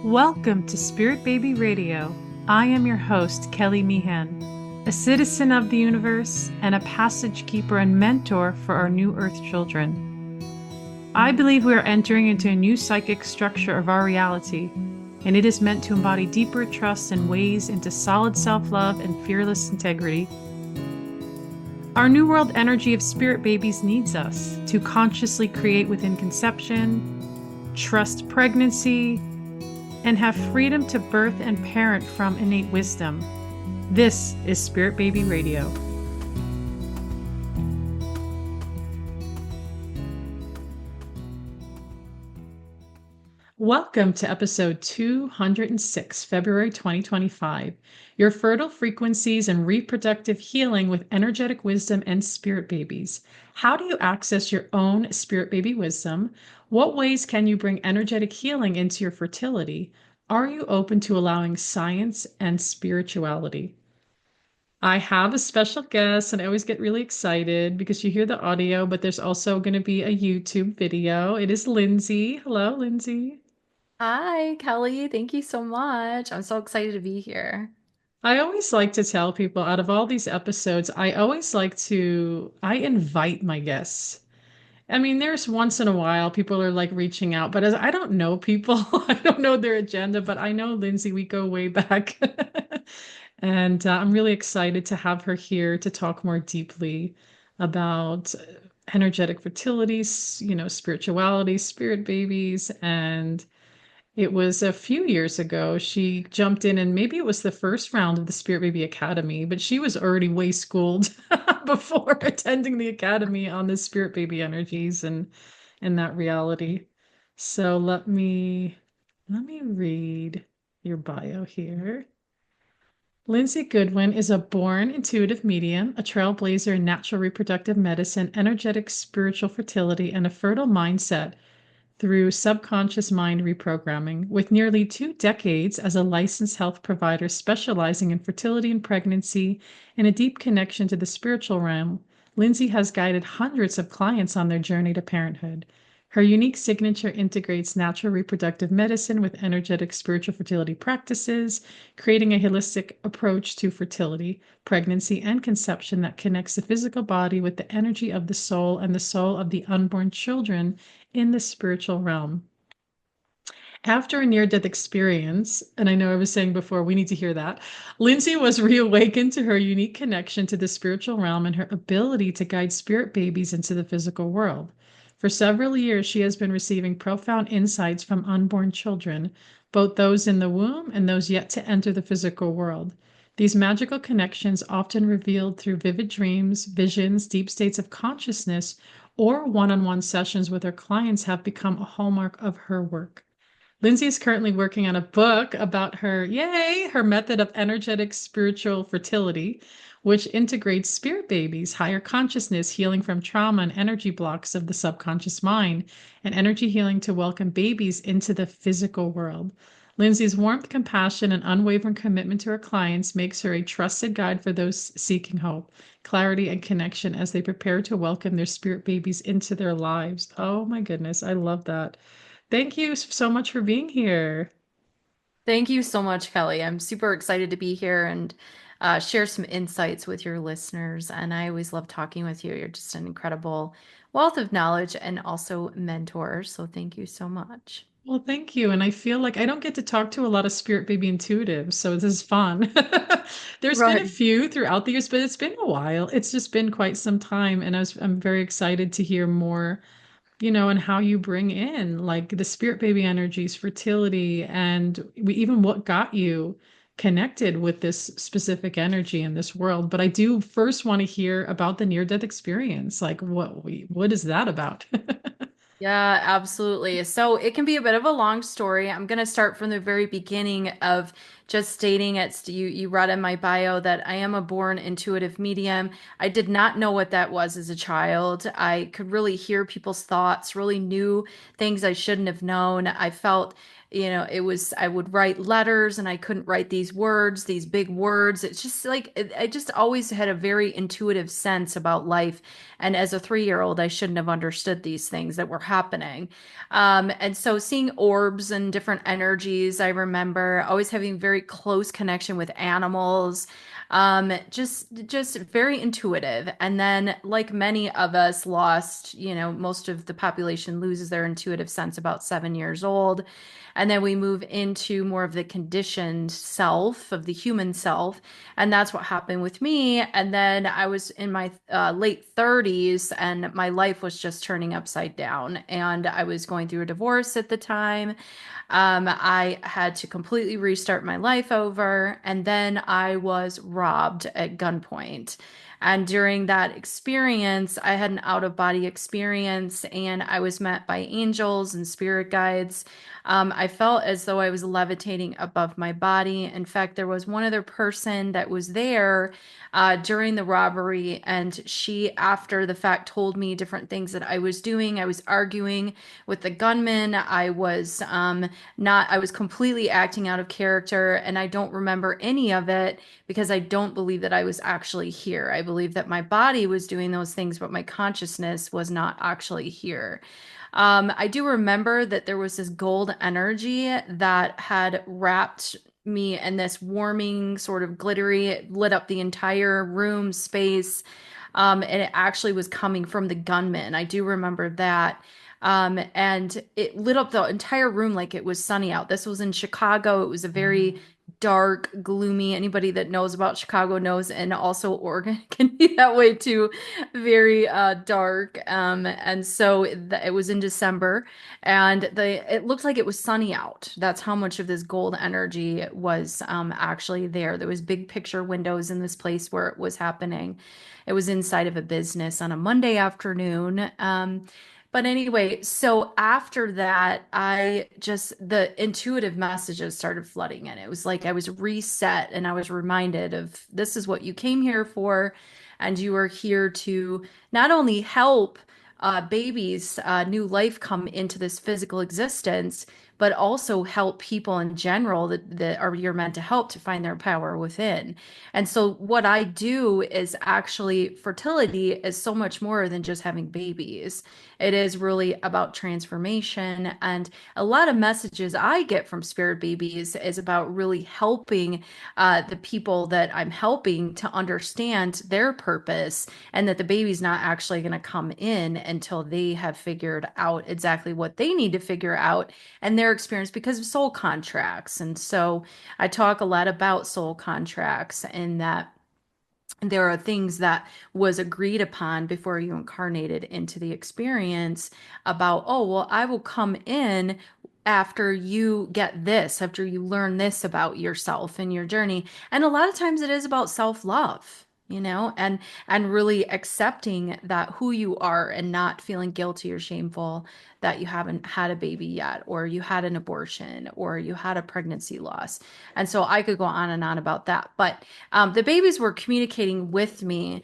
Welcome to Spirit Baby Radio. I am your host, Kelly Meehan, a citizen of the universe and a passage keeper and mentor for our new Earth children. I believe we are entering into a new psychic structure of our reality, and it is meant to embody deeper trust and ways into solid self-love and fearless integrity. Our new world energy of spirit babies needs us to consciously create within conception, trust pregnancy, and have freedom to birth and parent from innate wisdom. This is Spirit Baby Radio. Welcome to episode 206, February 2025. Your fertile frequencies and reproductive healing with energetic wisdom and spirit babies. How do you access your own spirit baby wisdom? What ways can you bring energetic healing into your fertility? Are you open to allowing science and spirituality? I have a special guest, and I always get really excited because you hear the audio, but there's also going to be a YouTube video. It is Lindsay. Hello, Lindsay. Hi, Kelly. Thank you so much. I'm so excited to be here. I always like to tell people out of all these episodes, I invite my guests. I mean, there's once in a while people are like reaching out, but as I don't know people, I don't know their agenda, but I know Lindsay, we go way back. And I'm really excited to have her here to talk more deeply about energetic fertility, spirituality, spirit babies, and it was a few years ago. She jumped in, and maybe it was the first round of the Spirit Baby Academy, but she was already way schooled before attending the academy on the Spirit Baby energies and that reality. So let me read your bio here. Lindsay Goodwin is a born intuitive medium, a trailblazer in natural reproductive medicine, energetic spiritual fertility, and a fertile mindset through subconscious mind reprogramming. With nearly 2 decades as a licensed health provider specializing in fertility and pregnancy and a deep connection to the spiritual realm, Lindsay has guided hundreds of clients on their journey to parenthood. Her unique signature integrates natural reproductive medicine with energetic spiritual fertility practices, creating a holistic approach to fertility, pregnancy, and conception that connects the physical body with the energy of the soul and the soul of the unborn children in the spiritual realm. After a near death experience, and I know I was saying before, we need to hear that, Lindsay was reawakened to her unique connection to the spiritual realm and her ability to guide spirit babies into the physical world. For several years, she has been receiving profound insights from unborn children, both those in the womb and those yet to enter the physical world. These magical connections, often revealed through vivid dreams, visions, deep states of consciousness, or one-on-one sessions with her clients, have become a hallmark of her work. Lindsay is currently working on a book about her method of energetic spiritual fertility, which integrates spirit babies, higher consciousness, healing from trauma and energy blocks of the subconscious mind, and energy healing to welcome babies into the physical world. Lindsay's warmth, compassion, and unwavering commitment to her clients makes her a trusted guide for those seeking hope, clarity, and connection as they prepare to welcome their spirit babies into their lives. Oh my goodness, I love that. Thank you so much for being here. Thank you so much, Kelly. I'm super excited to be here and share some insights with your listeners. And I always love talking with you. You're just an incredible wealth of knowledge and also mentor. So thank you so much. Well, thank you. And I feel like I don't get to talk to a lot of spirit baby intuitives, so this is fun. There's been a Right. few throughout the years, but it's been a while. It's just been quite some time, and I'm very excited to hear more, and how you bring in like the spirit baby energies, fertility, and even what got you connected with this specific energy in this world. But I do first want to hear about the near-death experience. Like what is that about? Yeah, absolutely. So it can be a bit of a long story. I'm going to start from the very beginning of just stating you read in my bio that I am a born intuitive medium. I did not know what that was as a child. I could really hear people's thoughts, really knew things I shouldn't have known. I felt it was, I would write letters and I couldn't write these words, these big words. It's just like, I just always had a very intuitive sense about life. And as a 3-year-old, I shouldn't have understood these things that were happening. And so seeing orbs and different energies, I remember always having very close connection with animals. Just very intuitive. And then, like many of us, lost, most of the population loses their intuitive sense about 7 years old. And then we move into more of the conditioned self of the human self. And that's what happened with me. And then I was in my late 30s and my life was just turning upside down. And I was going through a divorce at the time. I had to completely restart my life over, and then I was robbed at gunpoint. And during that experience, I had an out of body experience and I was met by angels and spirit guides. I felt as though I was levitating above my body. In fact, there was one other person that was there during the robbery, and she, after the fact, told me different things that I was doing. I was arguing with the gunman. I was completely acting out of character, and I don't remember any of it because I don't believe that I was actually here. I believe that my body was doing those things, but my consciousness was not actually here. I do remember that there was this gold energy that had wrapped me in this warming, sort of glittery, it lit up the entire room space. And it actually was coming from the gunman. I do remember that. And it lit up the entire room like it was sunny out. This was in Chicago. It was a very dark, gloomy. Anybody that knows about Chicago knows, and also Oregon can be that way too. Very dark. And so it was in December, and it looked like it was sunny out. That's how much of this gold energy was actually there. There was big picture windows in this place where it was happening. It was inside of a business on a Monday afternoon. But anyway, so after that, the intuitive messages started flooding in. It was like I was reset and I was reminded of this is what you came here for. And you are here to not only help babies, new life come into this physical existence, but also help people in general that are you're meant to help to find their power within. And so what I do is actually fertility is so much more than just having babies. It is really about transformation. And a lot of messages I get from spirit babies is about really helping the people that I'm helping to understand their purpose, and that the baby's not actually going to come in until they have figured out exactly what they need to figure out and their experience because of soul contracts. And so I talk a lot about soul contracts and that there are things that was agreed upon before you incarnated into the experience about, oh, well, I will come in after you get this, after you learn this about yourself and your journey. And a lot of times it is about self-love, and really accepting that who you are and not feeling guilty or shameful that you haven't had a baby yet, or you had an abortion, or you had a pregnancy loss. And so I could go on and on about that. But the babies were communicating with me.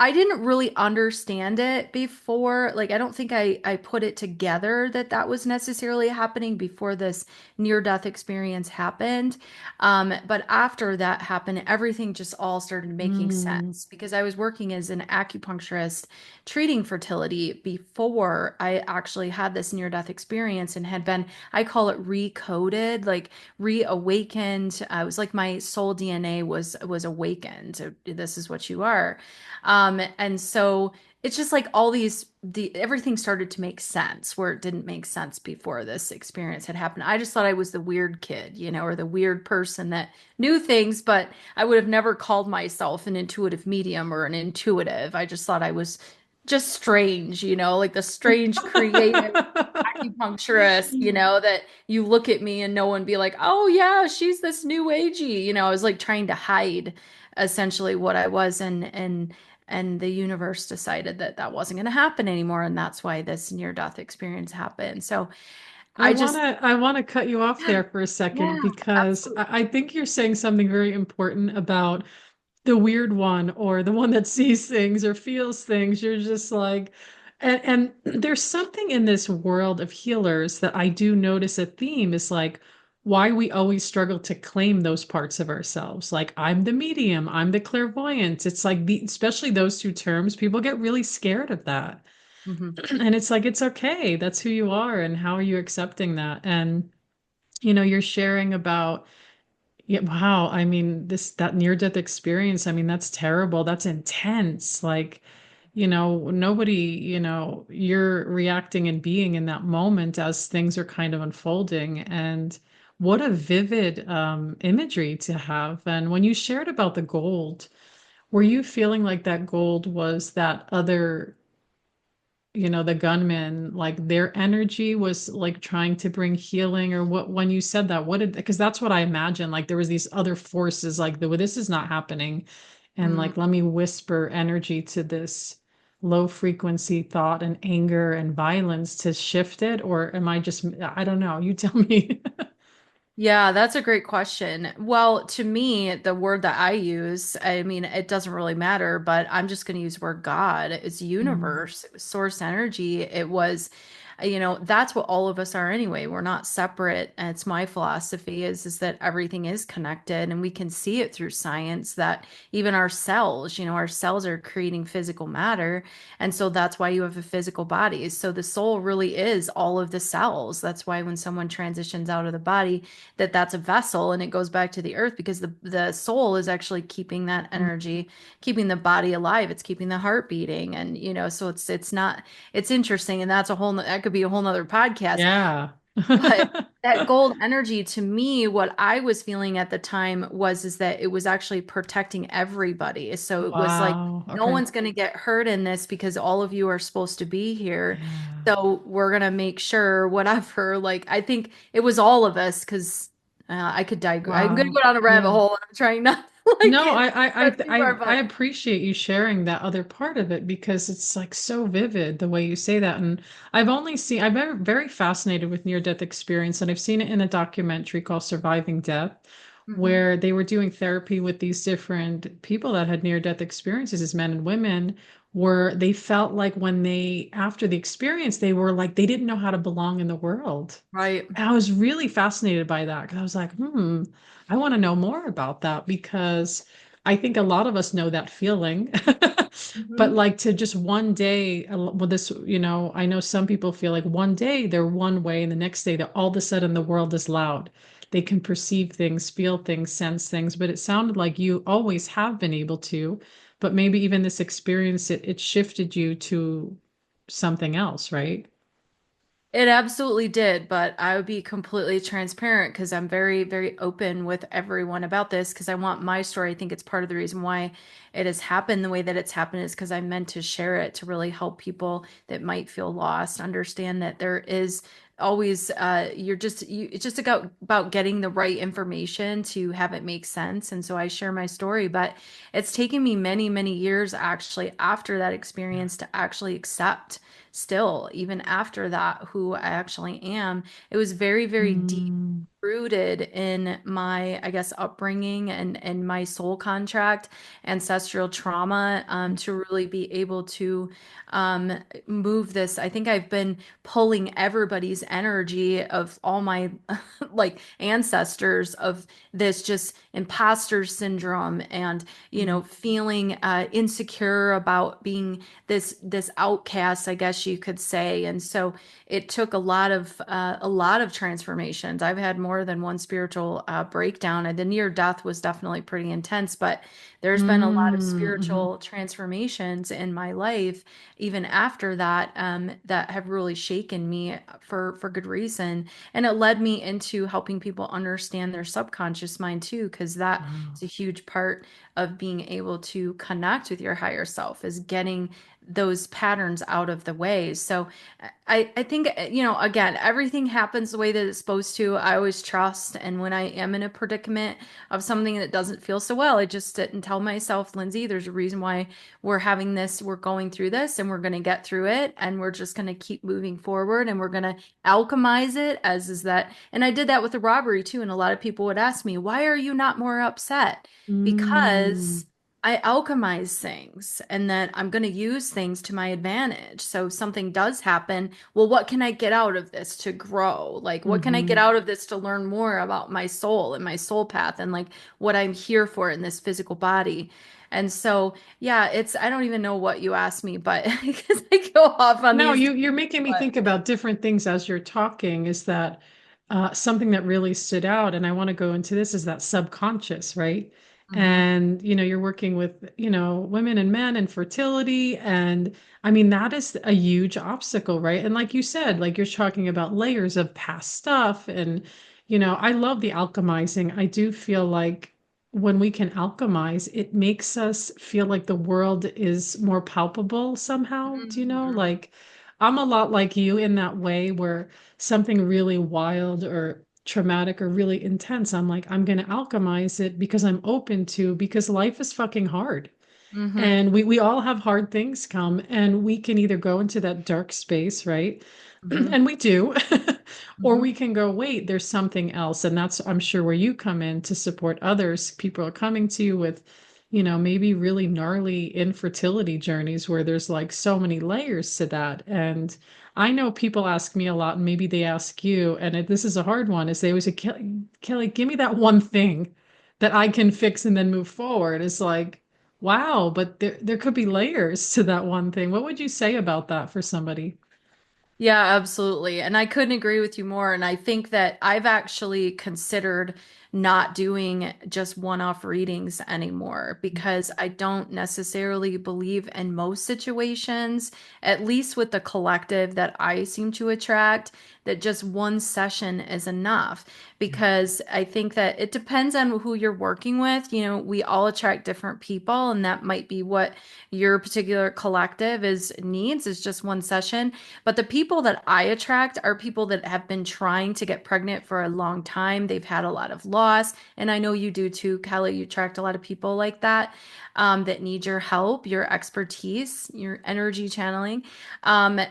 I didn't really understand it before. Like, I don't think I put it together that that was necessarily happening before this near-death experience happened. But after that happened, everything just all started making Mm. sense because I was working as an acupuncturist treating fertility before I actually had this near-death experience and had been, I call it recoded, like reawakened. It was like my soul DNA was awakened. So this is what you are. And so it's just like the everything started to make sense where it didn't make sense before this experience had happened. I just thought I was the weird kid, or the weird person that knew things, but I would have never called myself an intuitive medium or an intuitive. I just thought I was just strange, like the strange creative acupuncturist, that you look at me and no one be like, oh yeah, she's this new agey. I was like trying to hide essentially what I was, and the universe decided that that wasn't going to happen anymore, and that's why this near death experience happened. So I I just wanna I wanna cut you off yeah, there for a second yeah, because absolutely. I think you're saying something very important about the weird one or the one that sees things or feels things. You're just like, And there's something in this world of healers that I do notice a theme is like why we always struggle to claim those parts of ourselves. Like I'm the medium, I'm the clairvoyant. It's like especially those two terms, people get really scared of that. Mhm. And it's like it's okay. That's who you are and how are you accepting that? And you're sharing about yeah, wow. I mean, that near-death experience, I mean, that's terrible. That's intense. Like, nobody, you're reacting and being in that moment as things are kind of unfolding. And what a vivid imagery to have. And when you shared about the gold, were you feeling like that gold was that other the gunmen, like their energy was like trying to bring healing or what when you said that, what did because that's what I imagine. Like there was these other forces like this is not happening. And Mm. like let me whisper energy to this low frequency thought and anger and violence to shift it, or am I just I don't know. You tell me. Yeah, that's a great question. Well, to me, the word that I use, I mean, it doesn't really matter, but I'm just going to use word God. It's Mm. universe, it was source energy. It was, that's what all of us are anyway. We're not separate. And it's my philosophy is that everything is connected and we can see it through science that even our cells are creating physical matter. And so that's why you have a physical body. So the soul really is all of the cells. That's why when someone transitions out of the body, that's a vessel and it goes back to the earth because the soul is actually keeping that Mm. energy, keeping the body alive. It's keeping the heart beating. And, so it's not, it's interesting. And that could be a whole nother podcast. Yeah. But that gold energy to me, what I was feeling at the time is that it was actually protecting everybody. So it was like, Wow. no Okay. one's going to get hurt in this because all of you are supposed to be here. Yeah. So we're going to make sure whatever, like, I think it was all of us because I could digress. I'm going to Wow. go down a rabbit Yeah. hole and I'm trying not to like No, get too far, I but appreciate you sharing that other part of it because it's like so vivid the way you say that. And I've been very fascinated with near-death experience, and I've seen it in a documentary called Surviving Death, Mhm. where they were doing therapy with these different people that had near-death experiences as men and women, where they felt like when after the experience, they were like they didn't know how to belong in the world. Right. And I was really fascinated by that because I was like, I want to know more about that because I think a lot of us know that feeling. But Mhm. like to just one day, well, I know some people feel like one day they're one way and the next day that all of a sudden the world is loud. They can perceive things, feel things, sense things, but it sounded like you always have been able to, but maybe even this experience, it shifted you to something else, right? It absolutely did, but I would be completely transparent because I'm very, very open with everyone about this because I want my story. I think it's part of the reason why it has happened the way that it's happened is because I meant to share it to really help people that might feel lost understand that there is always it's just about getting the right information to have it make sense. And so I share my story, but it's taken me many, many years actually after that experience to actually accept still, even after that, who I actually am. It was very, very deep Mm, rooted in my, I guess, upbringing and my soul contract, ancestral trauma, to really be able to um, move this. I think I've been pulling everybody's energy of all my like ancestors of this just imposter syndrome and mm, feeling insecure about being this outcast, I guess you could say. And so it took a lot of transformations. I've had more than one spiritual breakdown, and the near death was definitely pretty intense. But there's been a lot of mhm. spiritual transformations in my life, even after that, that have really shaken me for good reason. And it led me into helping people understand their subconscious mind too, because that Wow. is a huge part of being able to connect with your higher self, is getting those patterns out of the way. So I think, again, everything happens the way that it's supposed to. I always trust. And when I am in a predicament of something that doesn't feel so well, I just sit and tell myself, Lindsay, there's a reason why we're having this, we're going through this, and we're going to get through it. And we're just going to keep moving forward and we're going to alchemize it, as is that. And I did that with the robbery too. And a lot of people would ask me, why are you not more upset? Mm, Because I alchemize things and then I'm going to use things to my advantage. So if something does happen, well, what can I get out of this to grow? Like, what can I get Hmm. out of this to learn more about my soul and my soul path and like what I'm here for in this physical body? And so, yeah, I don't even know what you asked me, but because I go off on No, these, you're making me but think about different things as you're talking. Is that something that really stood out? And I want to go into this is that subconscious, right? Mhm, And you're working with, women and men and fertility. And I mean, that is a huge obstacle, right? And like you said, like you're talking about layers of past stuff. And, I love the alchemizing. I do feel like when we can alchemize, it makes us feel like the world is more palpable somehow. Do you know? mhm, Like, I'm a lot like you in that way where something really wild or traumatic or really intense, I'm like, I'm going to alchemize it because I'm open to, because life is fucking hard. mhm, And we all have hard things come, and we can either go into that dark space, right? mhm, And we do, or mhm. we can go, wait, there's something else. And that's, I'm sure, where you come in to support others. People are coming to you with, maybe really gnarly infertility journeys where there's like so many layers to that. And I know people ask me a lot, and maybe they ask you, and this is a hard one, is they always say, Kelly, give me that one thing that I can fix and then move forward. It's like, wow, but there could be layers to that one thing. What would you say about that for somebody? Yeah, absolutely. And I couldn't agree with you more. And I think that I've actually considered not doing just one-off readings anymore because I don't necessarily believe in most situations, at least with the collective that I seem to attract, that just one session is enough. Because I think that it depends on who you're working with. You know, we all attract different people, and that might be what your particular collective is needs is just one session. But the people that I attract are people that have been trying to get pregnant for a long time. They've had a lot of loss. And I know you do too, Kelly. You attract a lot of people like that that need your help, your expertise, your energy channeling.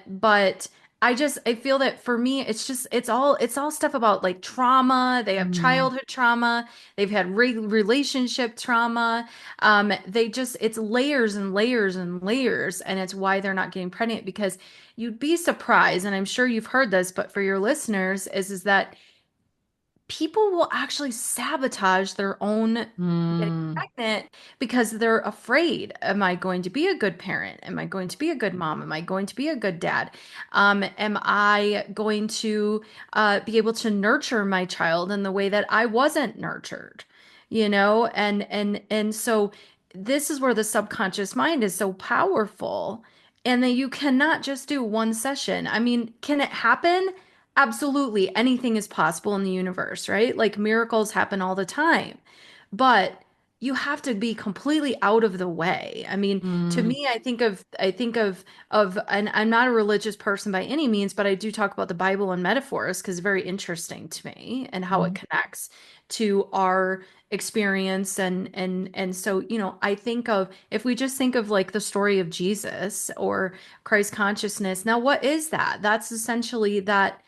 But I feel that for me, it's all stuff about like trauma. They have Mm, childhood trauma. They've had relationship trauma. It's layers and layers and layers. And it's why they're not getting pregnant because you'd be surprised, and I'm sure you've heard this, but for your listeners, is that people will actually sabotage their own getting mm, pregnant because they're afraid. Am I going to be a good parent? Am I going to be a good mom? Am I going to be a good dad? Am I going to be able to nurture my child in the way that I wasn't nurtured? And so this is where the subconscious mind is so powerful, and that you cannot just do one session. I mean, can it happen? Absolutely, anything is possible in the universe, right? Like miracles happen all the time. But you have to be completely out of the way. I mean, to mm, me, I think of and I'm not a religious person by any means, but I do talk about the Bible and metaphors because it's very interesting to me and how it mm, connects to our experience and so, I think of if we just think of like the story of Jesus or Christ consciousness. Now, what is that? That's essentially that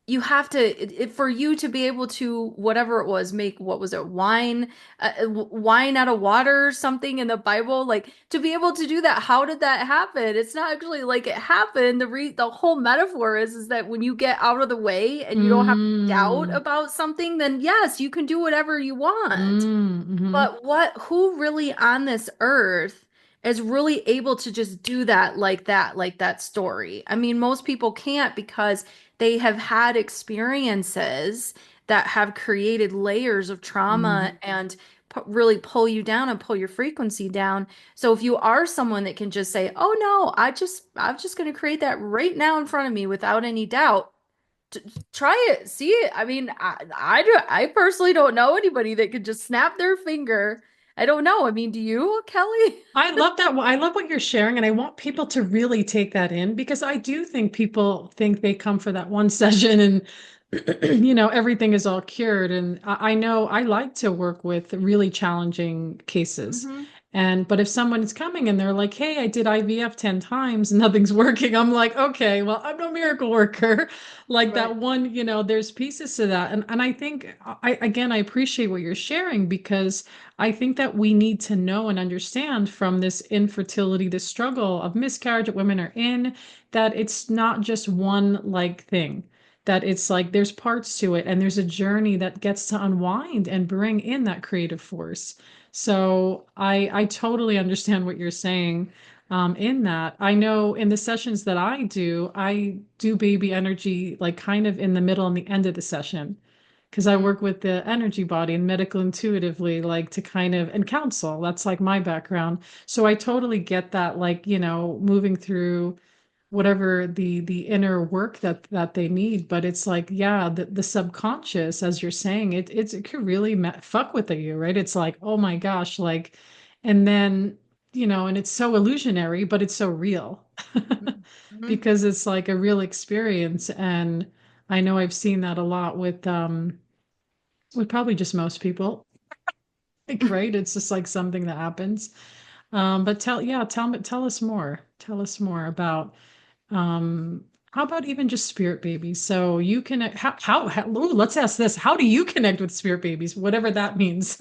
you have to for you to be able to whatever it was make what was it wine out of water or something in the Bible, like to be able to do that. How did that happen? It's not actually like it happened. The whole metaphor is that when you get out of the way and you don't have doubt mm, about something, then yes, you can do whatever you want. mm, mhm, But who really on this earth is really able to just do that, like that story? I mean, most people can't because they have had experiences that have created layers of trauma mm. and really pull you down and pull your frequency down. So if you are someone that can just say, "Oh no, I'm just going to create that right now in front of me without any doubt." t- Try it, see it. I mean, I personally don't know anybody that could just snap their finger. I don't know. I mean, do you, Kelly? I love that. I love what you're sharing, and I want people to really take that in because I do think people think they come for that one session and everything is all cured. And I know I like to work with really challenging cases. Hmm. And but if someone is coming and they're like, "Hey, I did IVF 10 times and nothing's working," I'm like, "Okay, well, I'm no miracle worker." Like Right. that one, there's pieces to that. And I think I appreciate what you're sharing because I think that we need to know and understand from this infertility, this struggle of miscarriage that women are in, that it's not just one like thing. That it's like there's parts to it and there's a journey that gets to unwind and bring in that creative force. So I totally understand what you're saying in that. I know in the sessions that I do baby energy like kind of in the middle and the end of the session because I Mm. work with the energy body and medical intuitively, like to kind of and counsel. That's like my background. So I totally get that, like, moving through whatever the inner work that they need. But it's like, yeah, the subconscious, as you're saying, it could really fuck with you, right? It's like, oh my gosh, like, and then, and it's so illusionary, but it's so real Mhm. because it's like a real experience. And I know I've seen that a lot with probably just most people. Like, right? It's just like something that happens. But tell us more. Tell us more about how about even just spirit babies? So you can ooh, let's ask this. How do you connect with spirit babies? Whatever that means.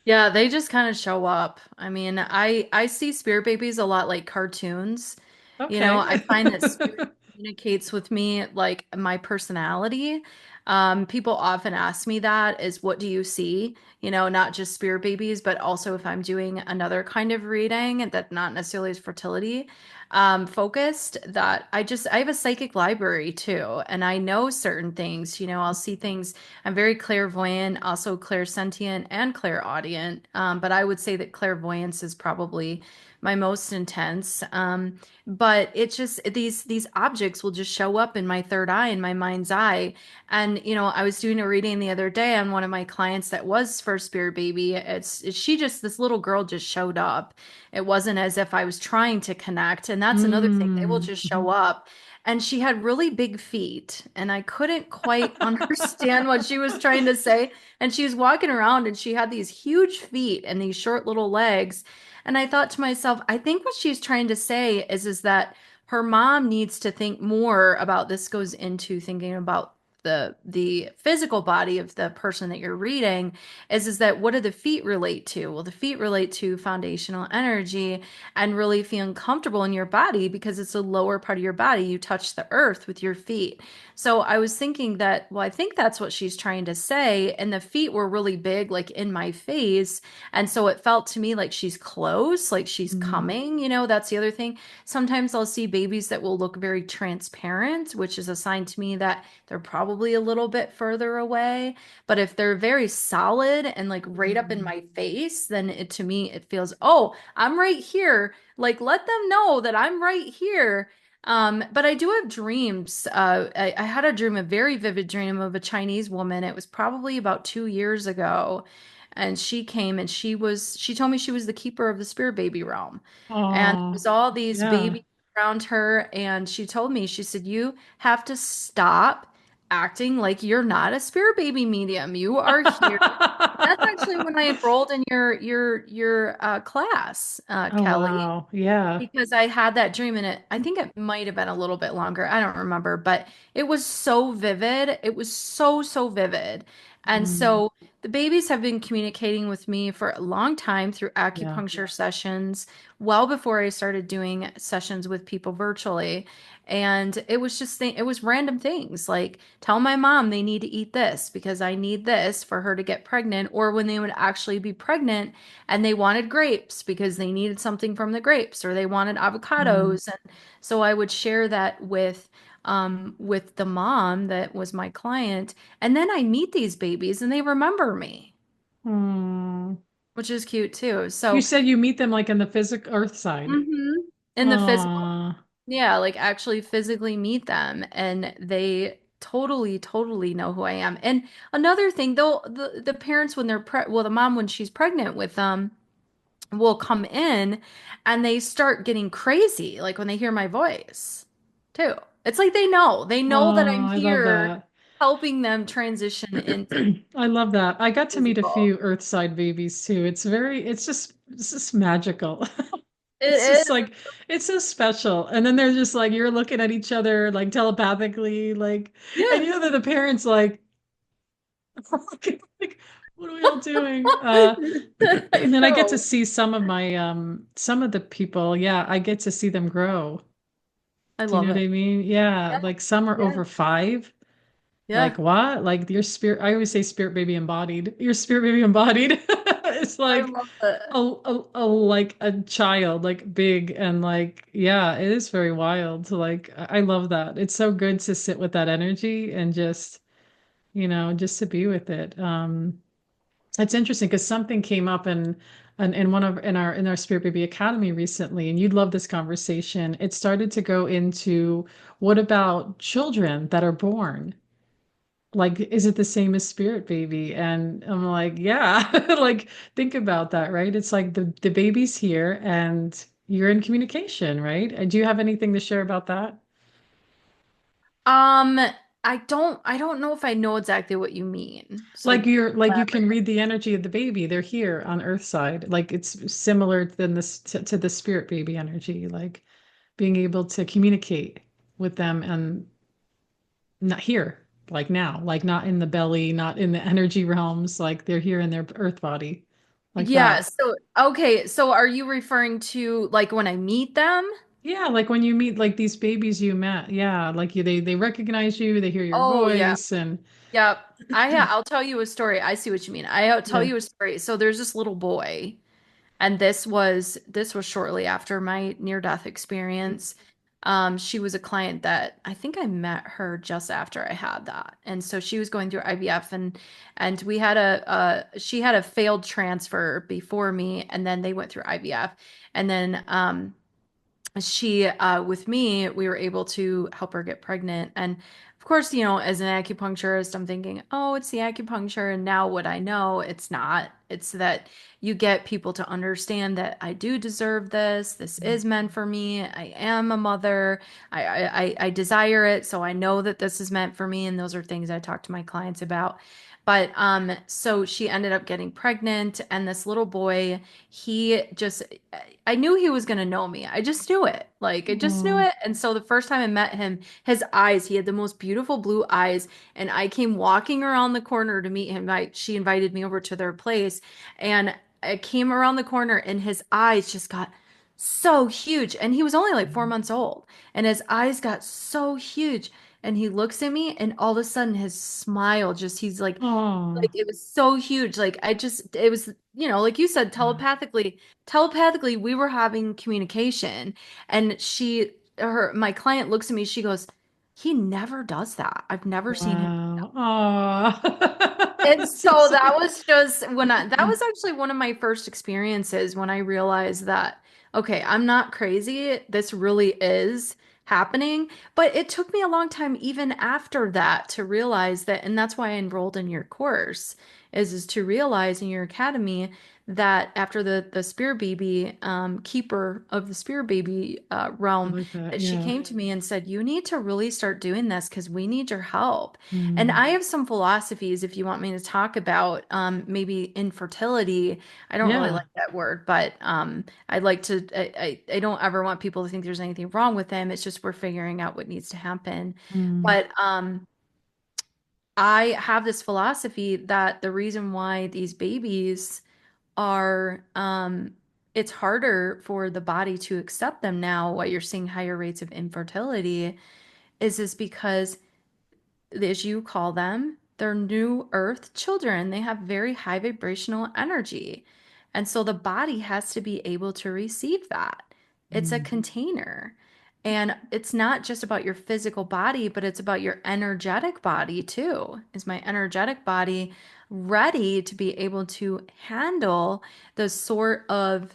Yeah, they just kind of show up. I mean, I see spirit babies a lot like cartoons. Okay. I find that spirit communicates with me like my personality. People often ask me that is what do you see? Not just spirit babies, but also if I'm doing another kind of reading that not necessarily is fertility focused, that I have a psychic library too, and I know certain things. I'll see things. I'm very clairvoyant, also clairsentient and clairaudient. But I would say that clairvoyance is probably my most intense. But it's just these objects will just show up in my third eye, in my mind's eye. And I was doing a reading the other day on one of my clients that was for spirit baby. This little girl just showed up. It wasn't as if I was trying to connect. And that's another thing. They will Mm. just show Mhm. up. And she had really big feet, and I couldn't quite understand what she was trying to say. And she was walking around, and she had these huge feet and these short little legs. And I thought to myself, I think what she's trying to say is that her mom needs to think more about this, goes into thinking about the physical body of the person that you're reading, is that what do the feet relate to? Well, the feet relate to foundational energy and really feeling comfortable in your body because it's a lower part of your body. You touch the earth with your feet. So I was thinking that, well, I think that's what she's trying to say. And the feet were really big, like in my face. And so it felt to me like she's close, like she's Mm. coming. That's the other thing. Sometimes I'll see babies that will look very transparent, which is a sign to me that they're probably a little bit further away. But if they're very solid and like right up in Mm. my face, then to me, it feels, oh, I'm right here. Like, let them know that I'm right here. But I do have dreams. I had a dream, a very vivid dream of a Chinese woman. It was probably about 2 years ago. And she came and she told me she was the keeper of the spirit baby realm. And there Oh, was all these yeah. babies around her. And she told me, she said, you have to stop acting like you're not a spirit baby medium. You are here. That's actually when I enrolled in your class, Oh, Kelly, wow. Yeah. because I had that dream and I think it might have been a little bit longer. I don't remember, but it was so vivid. It was so, so vivid. And Mm. so the babies have been communicating with me for a long time through Yeah. acupuncture sessions, well before I started doing sessions with people virtually. And it was it was random things like tell my mom they need to eat this because I need this for her to get pregnant, or when they would actually be pregnant and they wanted grapes because they needed something from the grapes, or they wanted Mm. avocados. And so I would share that with the mom that was my client, and then I meet these babies and they remember me, Mm. which is cute too. You So said you meet them like in the physical earth side. mhm, in the physical, Aw. yeah, like actually physically meet them, and they totally, totally know who I am. And another thing, though, the parents when the mom when she's pregnant with them will come in and they start getting crazy, like when they hear my voice, too. It's like they know Oh, that I'm I love here. that. helping them transition into I love that. I got to meet a physical. few Earthside babies too. It's just magical. It's It just is. like, it's so special. And then they're just like, you're looking at each other like telepathically, like, and Yeah. you know that the parents like, like, what are we all doing? And then I get to No, see some of my, some of the people. Yeah, I get to see them grow. I Do you know love what it. I mean? Yeah, Yeah, like some are yeah, over 5. Like yeah. what? Like your spirit, I always say spirit baby embodied. Your spirit baby embodied. It's I like love it. like a child, like big and like yeah, it is very wild. Like I love that. It's so good to sit with that energy and just, just to be with it. It's interesting because something came up in one of in our Spirit Baby Academy recently, and you'd love this conversation. It started to go into what about children that are born? Like, is it the same as Spirit Baby? And I'm like, yeah, like think about that, right? It's like the baby's here and you're in communication, right? And do you have anything to share about that? Um, I don't know if I know exactly what you mean. Like So you're like you can elaborate. read the energy of the baby. They're here on Earth side. Like it's similar than this to the Spirit Baby energy, like being able to communicate with them and not here, like now, like not in the belly, not in the energy realms, like they're here in their Earth body, like Yeah, that. so okay, so are you referring to like when I meet them? Yeah, like when you meet like these babies you met, yeah, like they recognize you, they hear your Oh yeah. voice, and Yep. I'll tell you a story. I see what you mean. I'll tell yeah. you a story. So there's this little boy, and this was shortly after my near-death experience. She was a client that I think I met her just after I had that. And so she was going through IVF, and we had she had a failed transfer before me, and then they went through IVF. And then she with me we were able to help her get pregnant. And of course, as an acupuncturist, I'm thinking, oh, it's the acupuncture, and now what I know, it's not. It's that you get people to understand that I do deserve this is meant for me, I am a mother, I desire it, so I know that this is meant for me, and those are things I talk to my clients about. But so she ended up getting pregnant, and this little boy, he just, I knew he was going to know me. I just knew it. Like, I just knew Oh, it. And so the first time I met him, his eyes, he had the most beautiful blue eyes. And I came walking around the corner to meet him. She invited me over to their place. And I came around the corner, and his eyes just got so huge. And he was only like 4 months old. And his eyes got so huge. And he looks at me, and all of a sudden his smile just, he's oh, like it was so huge. Like I just, it was, like you said, telepathically, we were having communication. And my client looks at me, she goes, he never does that. I've never seen him. wow, oh, And that's so so that sweet. was just that was actually one of my first experiences when I realized that, okay, I'm not crazy. This really is happening. But it took me a long time even after that to realize that, and that's why I enrolled in your course, is to realize in your academy that after the Spirit Baby, keeper of the Spirit Baby I realm, like that. that she Yeah. came to me and said, you need to really start doing this because we need your help. And Mm. I have some philosophies if you want me to talk about maybe infertility. I don't really Yeah. like that word, but I'd like to, I don't ever want people to think there's anything wrong with them. It's just we're figuring out what needs to happen. Mm. But I have this philosophy that the reason why these babies are, it's harder for the body to accept them now, why you're seeing higher rates of infertility, is because, as you call them, they're new earth children. They have very high vibrational energy. And so the body has to be able to receive that. It's a Mm. container. And it's not just about your physical body, but it's about your energetic body too. Is my energetic body ready to be able to handle the sort of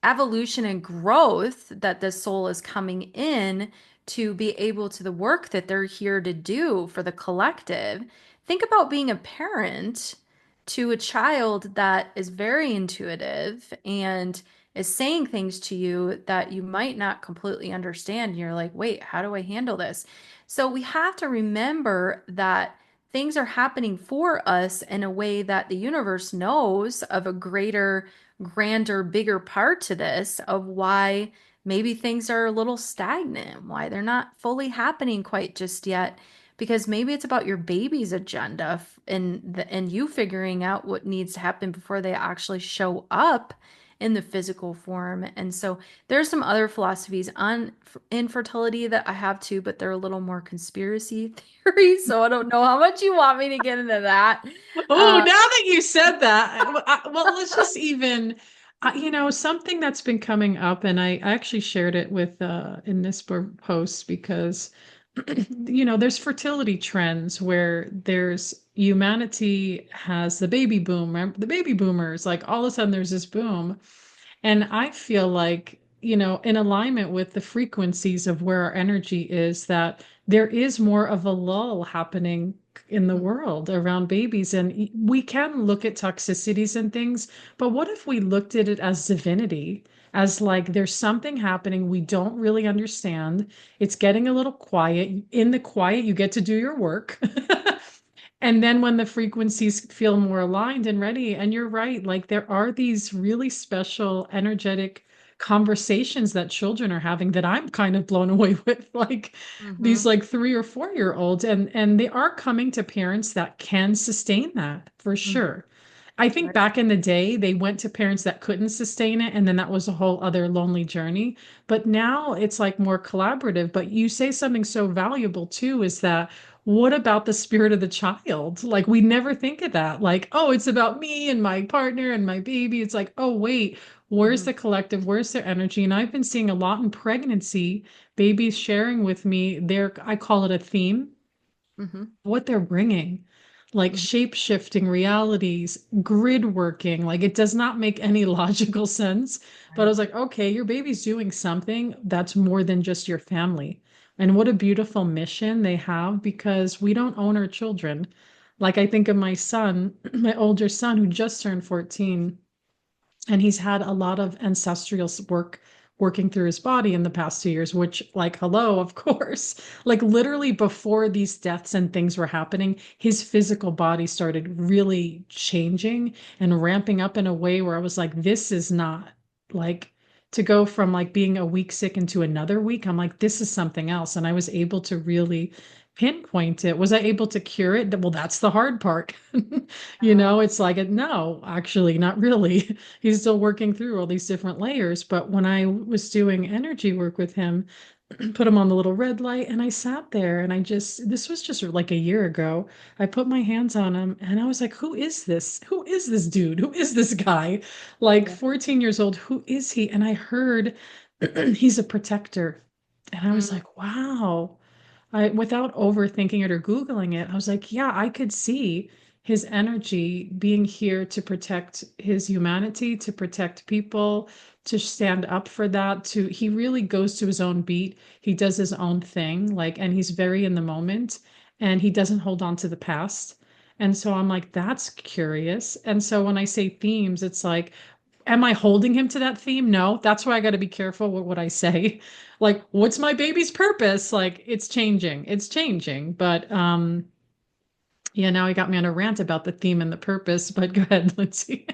evolution and growth that the soul is coming in to be able to the work that they're here to do for the collective? Think about being a parent to a child that is very intuitive and is saying things to you that you might not completely understand. You're like, wait, how do I handle this? So we have to remember that things are happening for us in a way that the universe knows of a greater, grander, bigger part to this of why maybe things are a little stagnant, why they're not fully happening quite just yet. Because maybe it's about your baby's agenda and you figuring out what needs to happen before they actually show up in the physical form. And so there's some other philosophies on infertility that I have too, but they're a little more conspiracy theories. So I don't know how much you want me to get into that. Oh, Uh, now that you said that, well, let's just even, something that's been coming up, and I actually shared it with in this post because, there's fertility trends where there's humanity has the baby boom, remember the baby boomers, like all of a sudden there's this boom. And I feel like, in alignment with the frequencies of where our energy is, that there is more of a lull happening in the world around babies. And we can look at toxicities and things, but what if we looked at it as divinity? As like there's something happening we don't really understand. It's getting a little quiet. In the quiet, you get to do your work. And then when the frequencies feel more aligned and ready, and you're right, like there are these really special energetic conversations that children are having that I'm kind of blown away with, like these mhm, like 3 or 4 year olds, and they are coming to parents that can sustain that for mhm, sure. I think right. back in the day, they went to parents that couldn't sustain it, and then that was a whole other lonely journey. But now it's like more collaborative. But you say something so valuable too, is that what about the spirit of the child? Like we never think of that. Like, oh, it's about me and my partner and my baby. It's like, oh, wait, where's Mhm, the collective? Where's their energy? And I've been seeing a lot in pregnancy, babies sharing with me I call it a theme, mhm, what they're bringing, like mhm, shape shifting realities, grid working. Like it does not make any logical sense. But I right. was like, okay, your baby's doing something that's more than just your family. And what a beautiful mission they have because we don't own our children. Like I think of my son, my older son who just turned 14, and he's had a lot of ancestral work working through his body in the past 2 years, which, like, hello, of course, like literally before these deaths and things were happening, his physical body started really changing and ramping up in a way where I was like, this is not like to go from like being a week sick into another week. I'm like, this is something else. And I was able to really pinpoint it. Was I able to cure it? Well, that's the hard part. It's like, no, actually, not really. He's still working through all these different layers. But when I was doing energy work with him, put him on the little red light, and I sat there and this was just like a year ago. I put my hands on him and I was like, who is this? Who is this dude? Who is this guy? Like Yeah. 14 years old, who is he? And I heard he's a protector. And I was Mm, like, wow. Without overthinking it or Googling it, I was like, yeah, I could see his energy being here to protect his humanity, to protect people, to stand up for that. He really goes to his own beat. He does his own thing, like, and he's very in the moment and he doesn't hold on to the past. And so I'm like, that's curious. And so when I say themes, it's like, am I holding him to that theme? No, that's why I got to be careful with what I say. Like, what's my baby's purpose? Like, it's changing. It's changing. But yeah, now he got me on a rant about the theme and the purpose, but go ahead, Lindsay.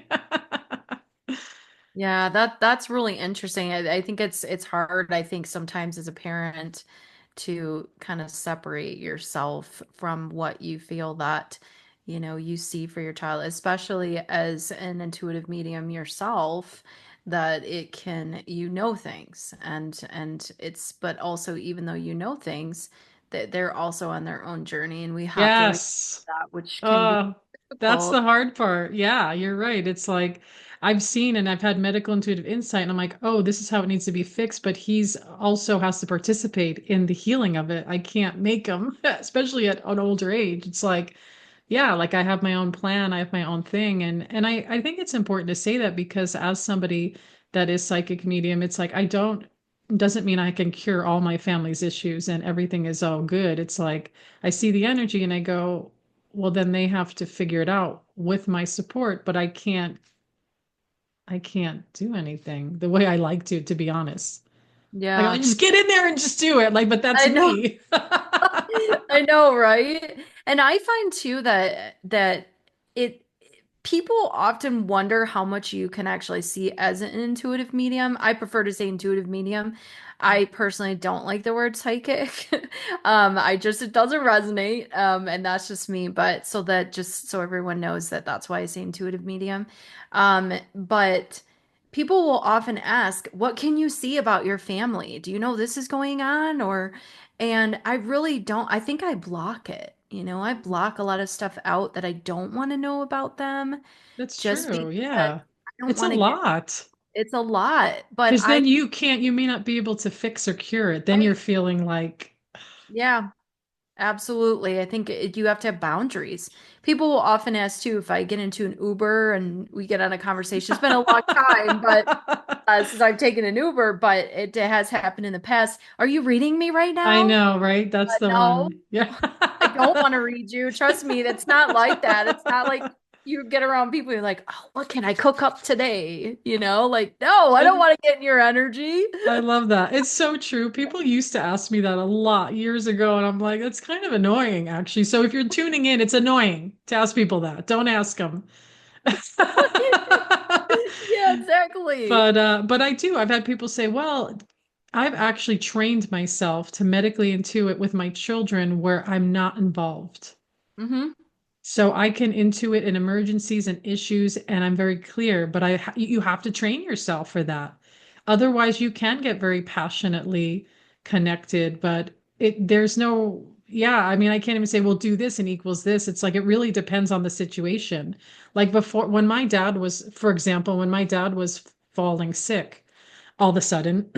yeah, that's really interesting. I think it's hard, I think, sometimes as a parent to kind of separate yourself from what you feel that, you see for your child, especially as an intuitive medium yourself, that it can, things and it's, but also even though things, that they're also on their own journey and we have to respect Yes. that, which can be Uh, that's difficult. the hard part. Yeah, you're right. It's like I've seen and I've had medical intuitive insight, and I'm like, oh, this is how it needs to be fixed. But he's also has to participate in the healing of it. I can't make him, especially at an older age. It's like, yeah, like I have my own plan, I have my own thing. And I think it's important to say that because as somebody that is psychic medium, it's like I don't doesn't mean I can cure all my family's issues and everything is all good. It's like I see the energy and I go, well, then they have to figure it out with my support, but I can't do anything the way I like to be honest. Like I Yeah, just get in there and just do it. Like, but that's I know. me. I know, right? And I find too that it people often wonder how much you can actually see as an intuitive medium. I prefer to say intuitive medium. I personally don't like the word psychic. I just it doesn't resonate. And that's just me. But so that just so everyone knows that that's why I say intuitive medium. But people will often ask, "What can you see about your family? Do you know this is going on?" Or and I really don't. I think I block it. I block a lot of stuff out that I don't want to know about them That's just true. because Yeah. I don't It's a want to get, lot. it's a lot. But Because then you may not be able to fix or cure it. Then you're right. feeling like, Yeah, absolutely. I think you have to have boundaries. People will often ask too if I get into an Uber and we get on a conversation. It's been a long time, but since I've taken an Uber, but it has happened in the past. Are you reading me right I now? know, right? That's the No. one. Yeah. I don't want to read you. Trust me, it's not like that. It's not like you get around people, you're like, oh, what can I cook up today? Like, no, I don't And want to get in your energy. I love that. It's so true. People used to ask me that a lot years ago, and I'm like, it's kind of annoying, actually. So if you're tuning in, it's annoying to ask people that. Don't ask them. Yeah, exactly. But I do. I've had people say, well, I've actually trained myself to medically intuit with my children where I'm not involved. Hmm. So I can intuit in emergencies and issues, and I'm very clear, but you have to train yourself for that. Otherwise, you can get very passionately connected, but there's no, yeah, I mean, I can't even say, well, do this and equals this. It's like it really depends on the situation. Like before, when my dad was, for example, when my dad was falling sick, all of a sudden,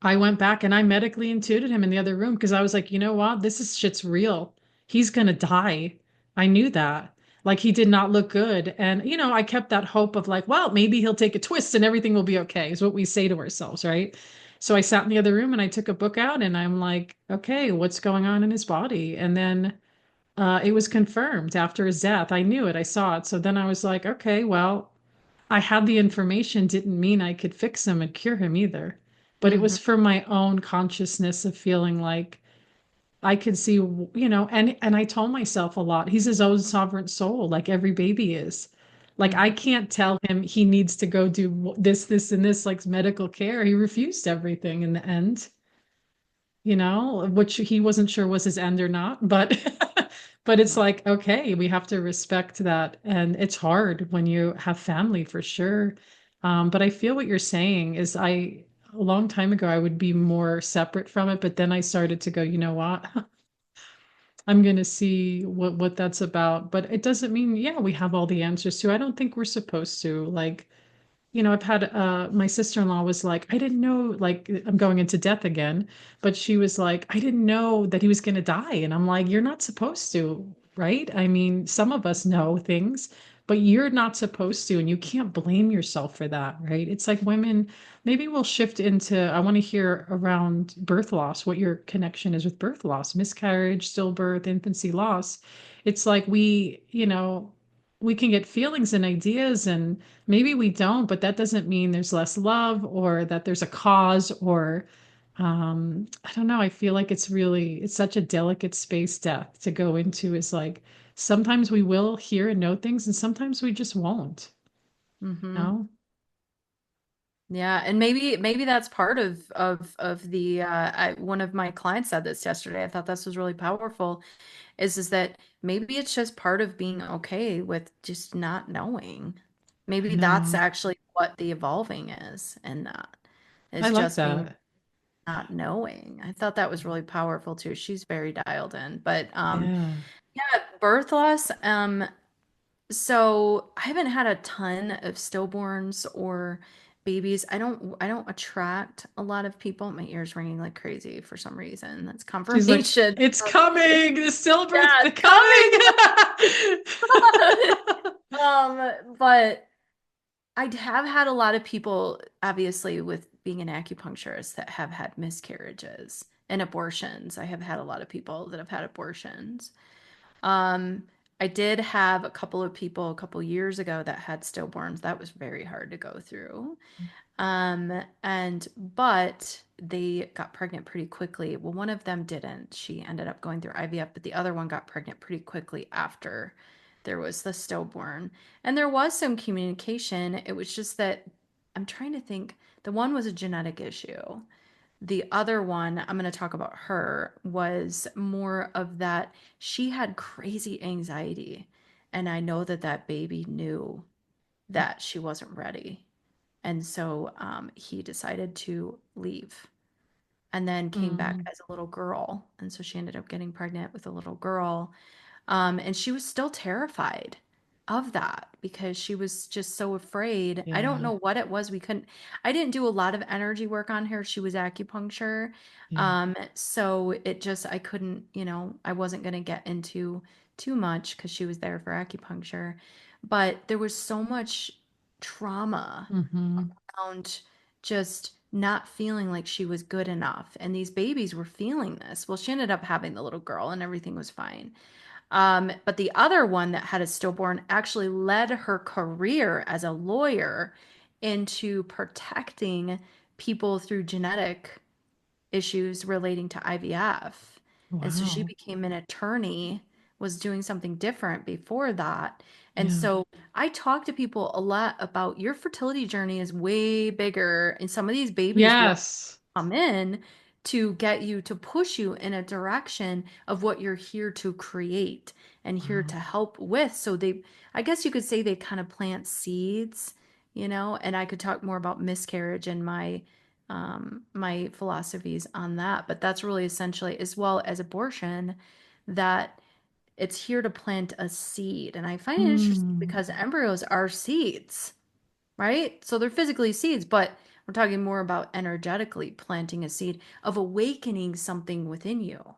I went back and I medically intuited him in the other room because I was like, you know what? This is shit's real. He's gonna die. I knew that. Like he did not look good. And I kept that hope of like, well, maybe he'll take a twist and everything will be okay, is what we say to ourselves, right? So I sat in the other room and I took a book out and I'm like, okay, what's going on in his body? And then it was confirmed after his death. I knew it, I saw it. So then I was like, okay, well, I had the information didn't mean I could fix him and cure him either. But it Hmm. was for my own consciousness of feeling like I could see, and I told myself a lot, he's his own sovereign soul, like every baby is. Like I Hmm. can't tell him he needs to go do this, and this, like medical care. He refused everything in the end, which he wasn't sure was his end or not. But but it's like, okay, we have to respect that. And it's hard when you have family for sure. But I feel what you're saying is a long time ago, I would be more separate from it, but then I started to go, you know what? I'm going to see what that's about. But it doesn't mean, yeah, we have all the answers to. I don't think we're supposed to. Like, I've had my sister-in-law was like, I didn't know, like, I'm going into death again, but she was like, I didn't know that he was going to die. And I'm like, you're not supposed to, right? I mean, some of us know things, but you're not supposed to, and you can't blame yourself for that, right? It's like women, maybe we'll shift into, I want to hear around birth loss, what your connection is with birth loss, miscarriage, stillbirth, infancy loss. It's like we can get feelings and ideas and maybe we don't, but that doesn't mean there's less love or that there's a cause or I don't know. I feel like it's such a delicate space death to go into is like sometimes we will hear and know things and sometimes we just won't, you Hmm. know? Yeah, and maybe that's part of the one of my clients said this yesterday. I thought this was really powerful. Is that maybe it's just part of being okay with just not knowing. I Maybe that's know. actually what the evolving is, and that I is like just being that. not knowing. I thought that was really powerful too. She's very dialed in. But Yeah. yeah, birth loss. So I haven't had a ton of stillborns or babies. I don't attract a lot of people. My ears ringing like crazy for some reason. That's She's like, confirmation. it's coming. The stillbirth's Yeah, it's coming. coming. But I have had a lot of people, obviously, with being an acupuncturist that have had miscarriages and abortions. I have had a lot of people that have had abortions. Um, I did have a couple of people a couple years ago that had stillborns. That was very hard to go through. But they got pregnant pretty quickly. Well, one of them didn't. She ended up going through IVF, but the other one got pregnant pretty quickly after there was the stillborn. And there was some communication. It was just that I'm trying to think. The one was a genetic issue. The other one, I'm going to talk about her, was more of that she had crazy anxiety. And I know that that baby knew that she wasn't ready. And so he decided to leave and then came back Mm, as a little girl. And so she ended up getting pregnant with a little girl. And she was still terrified of that because she was just so afraid. I don't yeah, know what it was. I didn't do a lot of energy work on her. She was acupuncture. yeah. So it just, I couldn't, I wasn't going to get into too much because she was there for acupuncture. But there was so much trauma Mm-hmm. around just not feeling like she was good enough. And these babies were feeling this. Well, she ended up having the little girl and everything was fine. But the other one that had a stillborn actually led her career as a lawyer into protecting people through genetic issues relating to IVF. And so she Wow. became an attorney, was doing something different before that. And Yeah. so I talk to people a lot about your fertility journey is way bigger, and some of these babies will Yes. come in to get you to push you in a direction of what you're here to create and here Wow. to help with. So I guess you could say they kind of plant seeds, and I could talk more about miscarriage and my philosophies on that, but that's really essentially, as well as abortion, that it's here to plant a seed. And I find it interesting Mm. because embryos are seeds, right? So they're physically seeds, but we're talking more about energetically planting a seed of awakening something within you.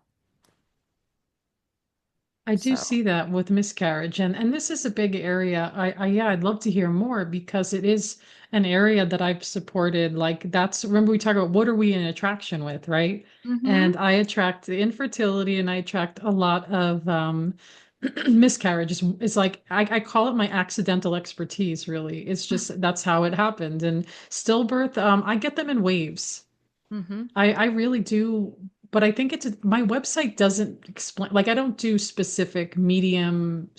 I do So, see that with miscarriage, and this is a big area. Yeah, I'd love to hear more because it is an area that I've supported. Like that's remember we talked about what are we in attraction with, right? mm-hmm, And I attract the infertility, and I attract a lot of miscarriages. It's like I call it my accidental expertise, really. It's just that's how it happened. And stillbirth, I get them in waves. mm-hmm, I really do, but I think my website doesn't explain, like I don't do specific medium,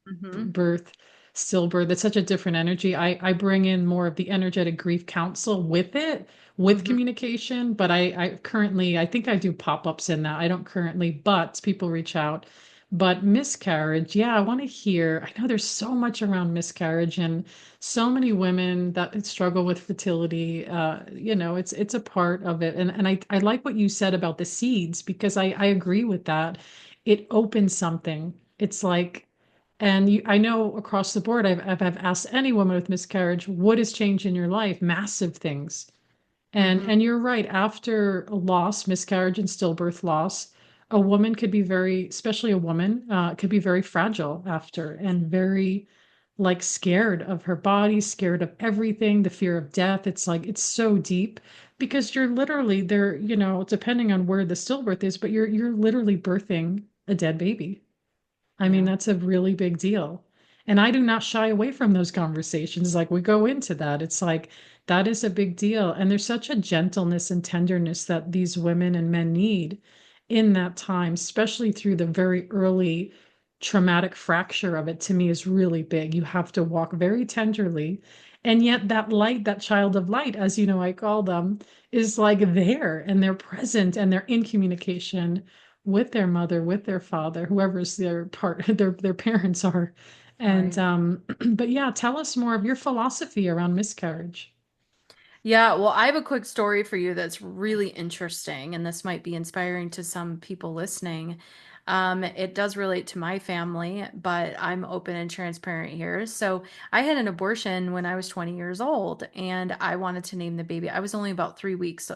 mm-hmm, birth, stillbirth. It's such a different energy. I bring in more of the energetic grief counsel with it, with mm-hmm. communication, but I currently, I think I do pop-ups in that. I don't currently, but people reach out. But miscarriage, yeah, I want to hear. I know there's so much around miscarriage and so many women that struggle with fertility. It's a part of it. And I like what you said about the seeds because I agree with that. It opens something. It's like, and I know across the board, I've asked any woman with miscarriage, what has changed in your life? Massive things. And Mm-hmm. and you're right, after a loss, miscarriage and stillbirth loss, a woman could be very, especially a woman, could be very fragile after and very like scared of her body, scared of everything, the fear of death. It's like it's so deep because you're literally there, depending on where the stillbirth is, but you're literally birthing a dead baby. I mean, Yeah, that's a really big deal. And I do not shy away from those conversations. Like we go into that. It's like that is a big deal. And there's such a gentleness and tenderness that these women and men need in that time, especially through the very early traumatic fracture of it, to me is really big. You have to walk very tenderly. And yet that light, that child of light, as you know, I call them, is like there and they're present and they're in communication with their mother, with their father, whoever's their part, their parents are. And right. but yeah, tell us more of your philosophy around miscarriage. Yeah, well, I have a quick story for you that's really interesting, and this might be inspiring to some people listening. It does relate to my family, but I'm open and transparent here. So, I had an abortion when I was 20 years old, and I wanted to name the baby. I was only about 3 weeks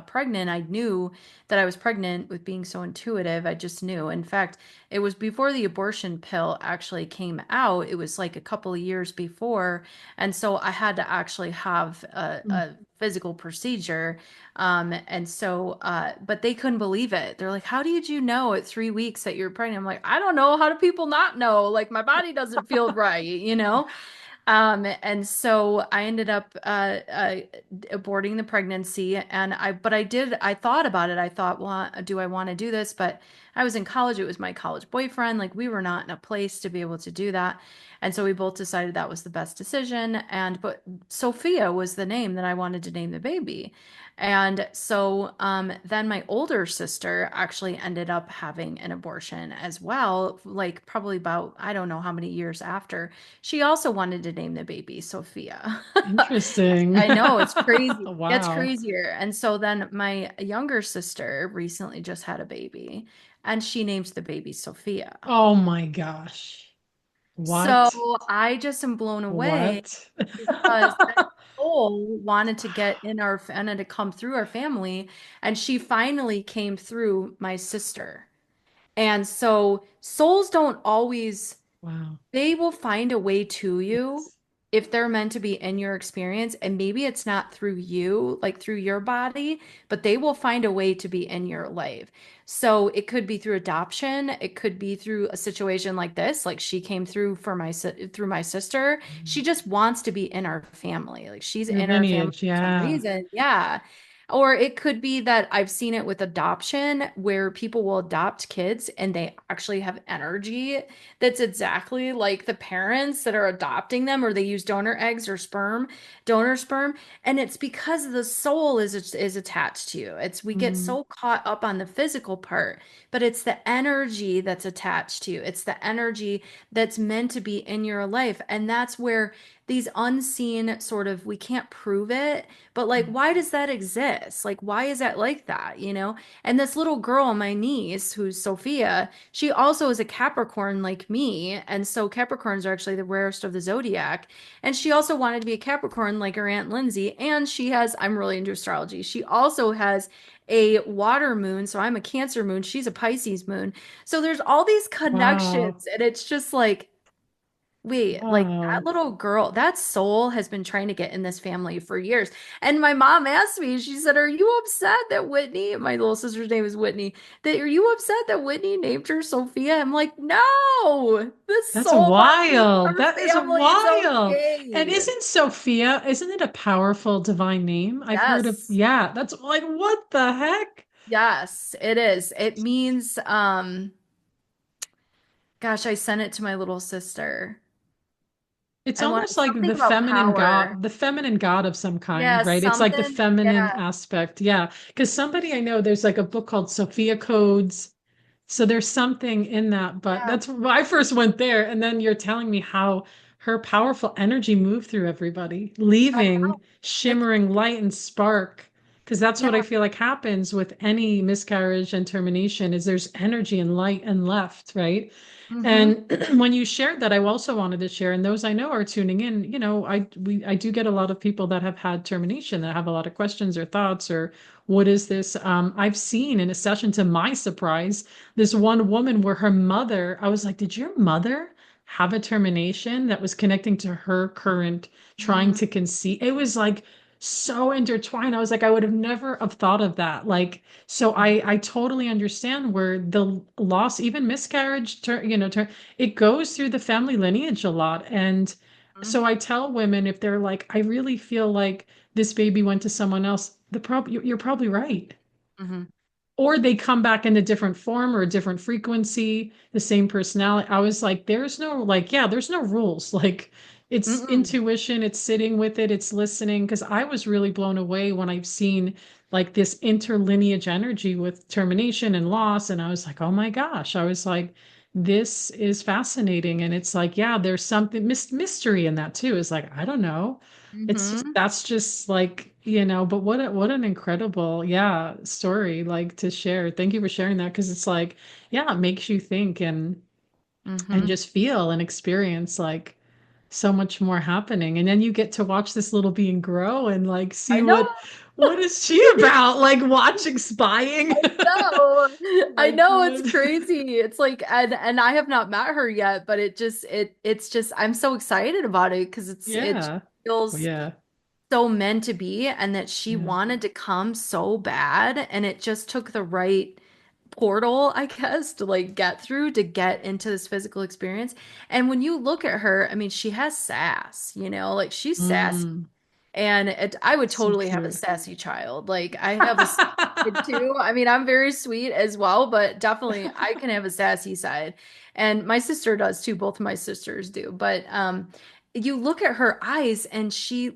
pregnant. I knew that I was pregnant with being so intuitive. I just knew. In fact, it was before the abortion pill actually came out. It was like a couple of years before. And so I had to actually have Mm, physical procedure. And so, but they couldn't believe it. They're like, how did you know at 3 weeks that you're pregnant? I'm like, I don't know. How do people not know? Like, my body doesn't feel right, you know? And so I ended up aborting the pregnancy, and I thought about it. I thought, well, do I want to do this? But I was in college. It was my college boyfriend. Like, we were not in a place to be able to do that. And so we both decided that was the best decision. But Sophia was the name that I wanted to name the baby. And so then my older sister actually ended up having an abortion as well, like probably about, I don't know how many years after. She also wanted to name the baby Sophia. Interesting. I know, it's crazy. It gets Wow. crazier. And so then my younger sister recently just had a baby, and she named the baby Sophia. Oh my gosh. What? So I just am blown away What? because that soul wanted to come through our family, and she finally came through my sister. And so souls don't always, Wow. they will find a way to you Yes. if they're meant to be in your experience. And maybe it's not through you, like through your body, but they will find a way to be in your life. So it could be through adoption. It could be through a situation like this. Like she came through through my sister. She just wants to be in our family. Like she's Your in our family lineage, for some yeah. reason. Yeah. Or it could be that I've seen it with adoption where people will adopt kids and they actually have energy that's exactly like the parents that are adopting them, or they use donor sperm, and it's because the soul is attached to you. It's we get Mm, so caught up on the physical part, but it's the energy that's attached to you. It's the energy that's meant to be in your life, and that's where these unseen sort of, we can't prove it, but like, why does that exist? Like, why is that like that, you know? And this little girl, my niece, who's Sophia, she also is a Capricorn like me. And so Capricorns are actually the rarest of the zodiac. And she also wanted to be a Capricorn like her Aunt Lindsay. And she has, I'm really into astrology. She also has a water moon. So I'm a Cancer moon. She's a Pisces moon. So there's all these wow. connections. And it's just like, wait, like that Wow. little girl, that soul has been trying to get in this family for years. And my mom asked me, she said, are you upset that Whitney, my little sister's name is Whitney, that are you upset that Whitney named her Sophia? I'm like, no, the That's soul wants to be in wild. our That is family. It's wild. And okay. isn't Sophia, isn't it a powerful divine name? I've heard of, Yes. yeah, that's like, what the heck? Yes, it is. It means, gosh, I sent it to my little sister. It's I want almost like something about power. the feminine god of some kind, Yeah, right? It's like the something. feminine Yeah, aspect. Yeah. Because somebody I know, there's like a book called Sophia Codes. So there's something in that, but yeah. that's why I first went there. And then you're telling me how her powerful energy moved through everybody, I know. leaving It's shimmering light and spark. Because that's yeah. what I feel like happens with any miscarriage and termination is there's energy and light and left, right? Mm-hmm. And when you shared that, I also wanted to share, and those I know are tuning in, I do get a lot of people that have had termination that have a lot of questions or thoughts or what is this? I've seen in a session, to my surprise, this one woman where her mother, I was like, did your mother have a termination that was connecting to her current trying Mm-hmm. to conceive? It was like so intertwined. I was like, I would have never have thought of that. Like, so I totally understand where the loss, even miscarriage, it goes through the family lineage a lot. And Mm-hmm. so I tell women if they're like, I really feel like this baby went to someone else, you're probably right, Mm-hmm. or they come back in a different form or a different frequency, the same personality. I was like, there's no like, yeah, there's no rules. Like it's Mm-mm. intuition, it's sitting with it, it's listening. Because I was really blown away when I've seen like this interlineage energy with termination and loss. And I was like, oh my gosh. I was like, this is fascinating. And it's like, yeah, there's something mystery in that too. It's like, I don't know. It's just Mm-hmm. that's just like, but what an incredible, yeah, story like to share. Thank you for sharing that because it's like, yeah, it makes you think and Mm-hmm. just feel and experience like so much more happening. And then you get to watch this little being grow and like see I know. what is she about? Like watching spying. No, I Like know it's what? crazy. It's like, and I have not met her yet, but it's just I'm so excited about it because it Yeah. Well, feels yeah. so meant to be and that she Yeah. wanted to come so bad and it just took the right portal, I guess, to like get through to get into this physical experience. And when you look at her, I mean, she has sass, like she's sassy. Mm, And I would so totally have a cute. sassy child. Like I have a sassy kid too. I mean, I'm very sweet as well, but definitely I can have a sassy side. And my sister does too. Both of my sisters do. But you look at her eyes and she's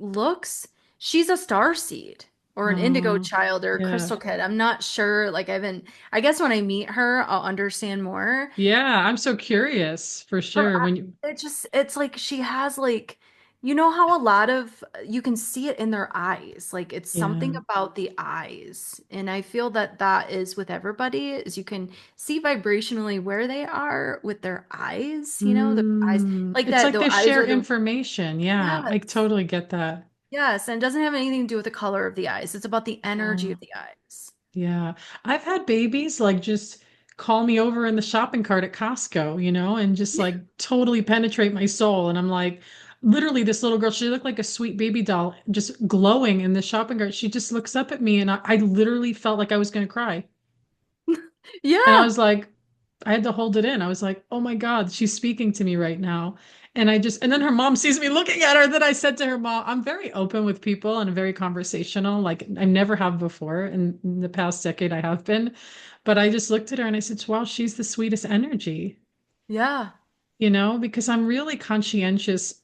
a star seed or an indigo Oh, child or a yeah. crystal kid. I'm not sure. Like I guess when I meet her, I'll understand more. Yeah, I'm so curious for Her sure. When you, it's like she has like, how a lot of you can see it in their eyes. Like it's something yeah. about the eyes. And I feel that that is with everybody is you can see vibrationally where they are with their eyes, the eyes like It's that like the they eyes share are the information. Yeah, I yes. totally get that. Yes, and it doesn't have anything to do with the color of the eyes. It's about the energy Yeah. of the eyes. Yeah. I've had babies like just call me over in the shopping cart at Costco, and just like totally penetrate my soul. And I'm like, literally, this little girl, she looked like a sweet baby doll, just glowing in the shopping cart. She just looks up at me, and I literally felt like I was going to cry. And I Yeah. was like, I had to hold it in. I was like, oh my God, she's speaking to me right now. And then her mom sees me looking at her. Then I said to her mom, I'm very open with people and very conversational. Like I never have before. In the past decade, I have been. But I just looked at her and I said, wow, she's the sweetest energy, Yeah. because I'm really conscientious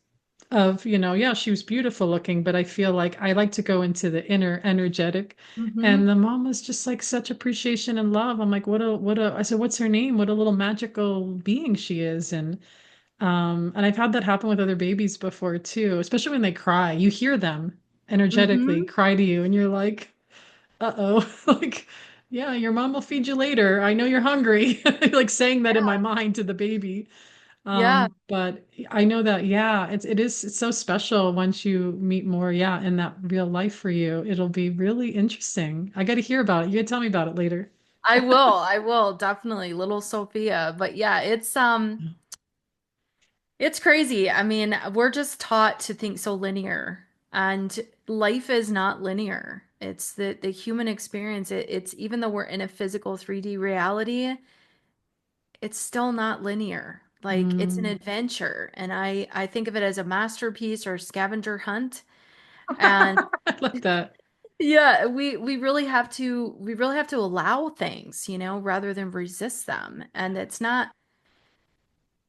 of, yeah, she was beautiful looking, but I feel like I like to go into the inner energetic. Mm-hmm. And the mom was just like such appreciation and love. I'm like, I said, what's her name? What a little magical being she is. And I've had that happen with other babies before too, especially when they cry. You hear them energetically Mm-hmm. cry to you, and you're like, uh-oh, like, yeah, your mom will feed you later. I know you're hungry. Like saying that in my Yeah. mind to the baby. Yeah. But I know that, yeah, it's so special once you meet more, yeah, in that real life for you. It'll be really interesting. I got to hear about it. You got to tell me about it later. I will definitely little Sophia. But yeah, it's crazy. I mean, we're just taught to think so linear, and life is not linear. It's the human experience. It's even though we're in a physical 3D reality, it's still not linear. Like it's an Mm. adventure, and I think of it as a masterpiece or a scavenger hunt. And I love that. yeah, we really have to allow things, rather than resist them. And it's not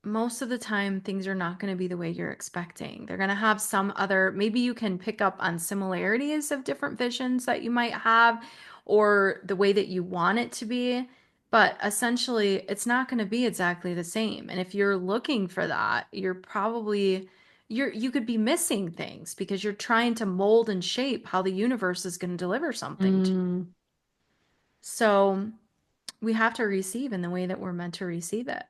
most of the time things are not going to be the way you're expecting. They're going to have some other, maybe you can pick up on similarities of different visions that you might have or the way that you want it to be, but essentially it's not going to be exactly the same. And if you're looking for that, you could be missing things because you're trying to mold and shape how the universe is going to deliver something to you. Mm. So we have to receive in the way that we're meant to receive it.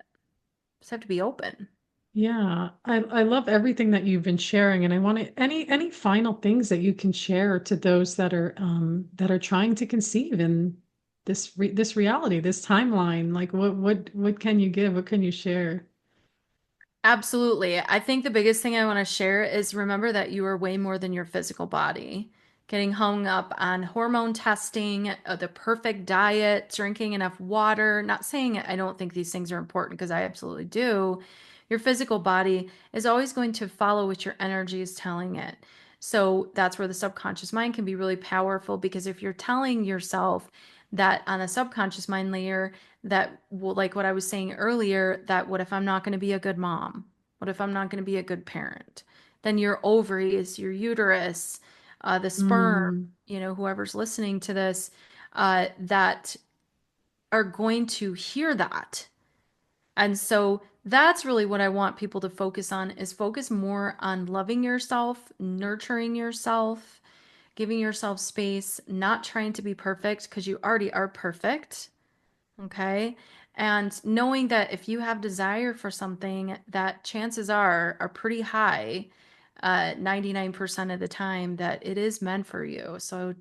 Just have to be open. Yeah, I love everything that you've been sharing, and I want to any final things that you can share to those that are trying to conceive in this reality, this timeline. Like what can you give? What can you share? Absolutely. I think the biggest thing I want to share is remember that you are way more than your physical body. Getting hung up on hormone testing, the perfect diet, drinking enough water. Not saying I don't think these things are important because I absolutely do. Your physical body is always going to follow what your energy is telling it. So that's where the subconscious mind can be really powerful because if you're telling yourself that on a subconscious mind layer, that like what I was saying earlier, that what if I'm not going to be a good mom? What if I'm not going to be a good parent? Then your ovaries, your uterus, the sperm, Mm, whoever's listening to this, that are going to hear that. And so that's really what I want people to focus on is focus more on loving yourself, nurturing yourself, giving yourself space, not trying to be perfect because you already are perfect. Okay. And knowing that if you have desire for something, that chances are pretty high, 99% of the time that it is meant for you. So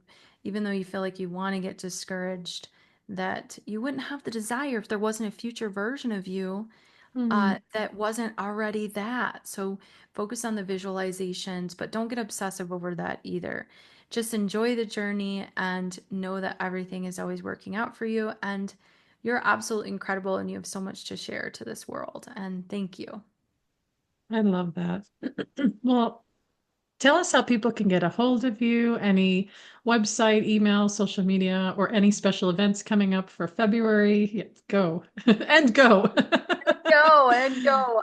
even though you feel like you want to get discouraged, that you wouldn't have the desire if there wasn't a future version of you. Mm. that wasn't already that. So focus on the visualizations, but don't get obsessive over that either. Just enjoy the journey and know that everything is always working out for you. And you're absolutely incredible and you have so much to share to this world. And thank you. I love that. Well, tell us how people can get a hold of you, any website, email, social media, or any special events coming up for February. Yeah, go and go. Go and go.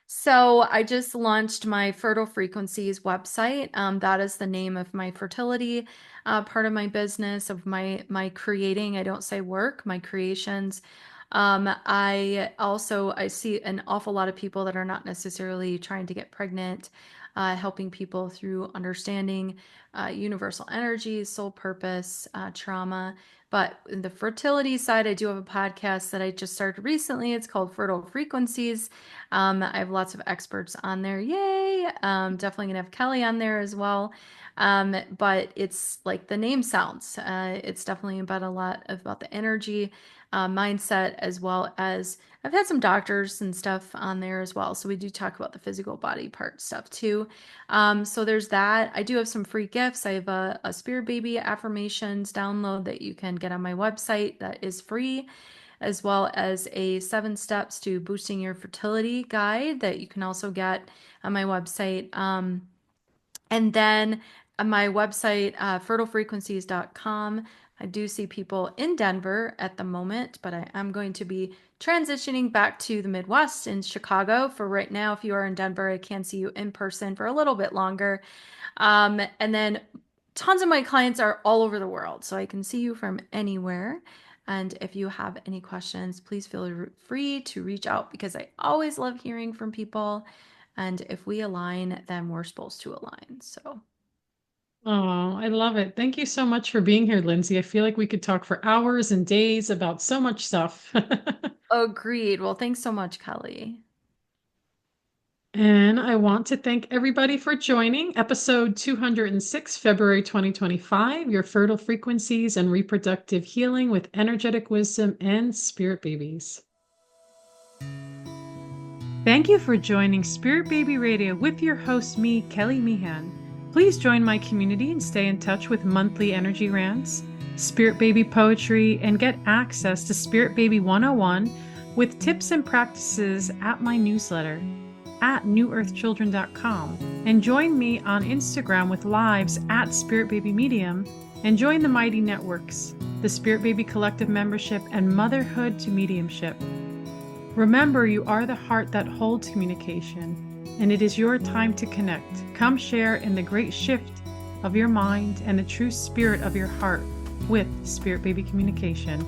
So I just launched my Fertile Frequencies website. That is the name of my fertility part of my business, of my creating. I don't say work, my creations. I see an awful lot of people that are not necessarily trying to get pregnant, helping people through understanding universal energy, soul purpose, trauma. But in the fertility side, I do have a podcast that I just started recently. It's called Fertile Frequencies. I have lots of experts on there. Yay! Definitely gonna have Kelly on there as well. But it's like the name sounds. It's definitely about a lot about the energy, mindset, as well as I've had some doctors and stuff on there as well. So we do talk about the physical body part stuff too. So there's that. I do have some free gifts. I have a Spirit Baby affirmations download that you can get on my website that is free, as well as a 7 steps to boosting your fertility guide that you can also get on my website. And then on my website, fertilefrequencies.com, I do see people in Denver at the moment, but I am going to be transitioning back to the Midwest in Chicago for right now. If you are in Denver, I can see you in person for a little bit longer. And then tons of my clients are all over the world, so I can see you from anywhere. And if you have any questions, please feel free to reach out because I always love hearing from people. And if we align, then we're supposed to align. So Oh, I love it. Thank you so much for being here, Lindsay. I feel like we could talk for hours and days about so much stuff. agreed. Well, thanks so much, Kelly. And I want to thank everybody for joining episode 206, February 2025, Your Fertile Frequencies and Reproductive Healing with Energetic Wisdom and Spirit Babies. Thank you for joining Spirit Baby Radio with your host, me, Kelly Meehan. Please join my community and stay in touch with monthly energy rants, Spirit Baby poetry, and get access to Spirit Baby 101 with tips and practices at my newsletter at newearthchildren.com, and join me on Instagram with lives at Spirit Baby Medium, and join the Mighty Networks, the Spirit Baby Collective membership, and Motherhood to Mediumship. Remember, you are the heart that holds communication, and it is your time to connect. Come share in the great shift of your mind and the true spirit of your heart with Spirit Baby Communication.